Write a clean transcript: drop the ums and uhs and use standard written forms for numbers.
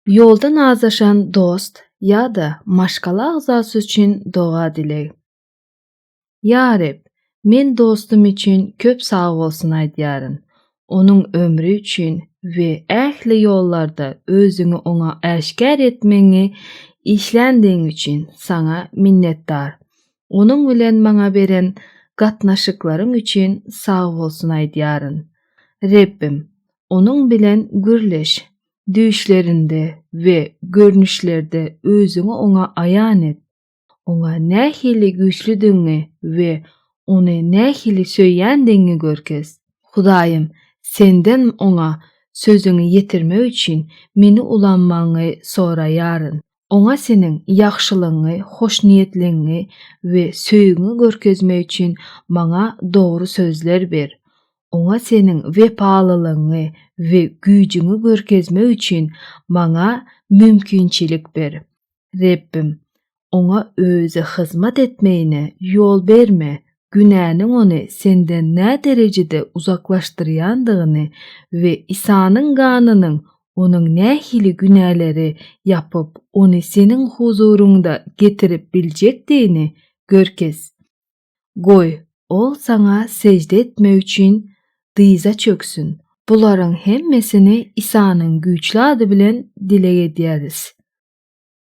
Yoldan azaşan dost ya da maşgala agzasy üçin doga dilek. Ya Reb, men dostum için köp sağ bolsun aýdýaryn. Onuň ömrü üçin we ähli ýollarda özüňi oňa äşkär etmeňi işländiň üçin saňa minnetdar. Onuň bilen maňa beren gatnaşyklaryň üçin sağ bolsun aýdýaryn. Rebbim, onuň bilen gürleş, düşlerinde we görnüşlerde özüňi oňa aýan et. Oňa nähili güýçlüdiňi we ony nähili söýýändiňi görkez. Hudaýym, senden oňa sözüňi ýetirmek üçin meni ulanmaňy soraýaryn. Oňa seniň ýagşylygyňy, hoşniýetligiňi we söýgüňi görkezmek üçin maňa dogry sözler ber. Oňa seniň wepalylygyňy we güýjüňi görkezmek üçin maňa mümkinçilik ber. Rebbim, oňa özü hyzmat etmeýine ýol berme. Günäniň ony senden nä derejede uzaklaşdyrýandygyny we Isanyň ganynyň onuň nähili günäleri ýapyp ony seniň huzurunda getirip biljekdigini görkez. Goý, ol saňa sejde etmek üçin dyza çöksün. Bularyň hemmesini Isanyň güýçli ady bilen dilek edýäris.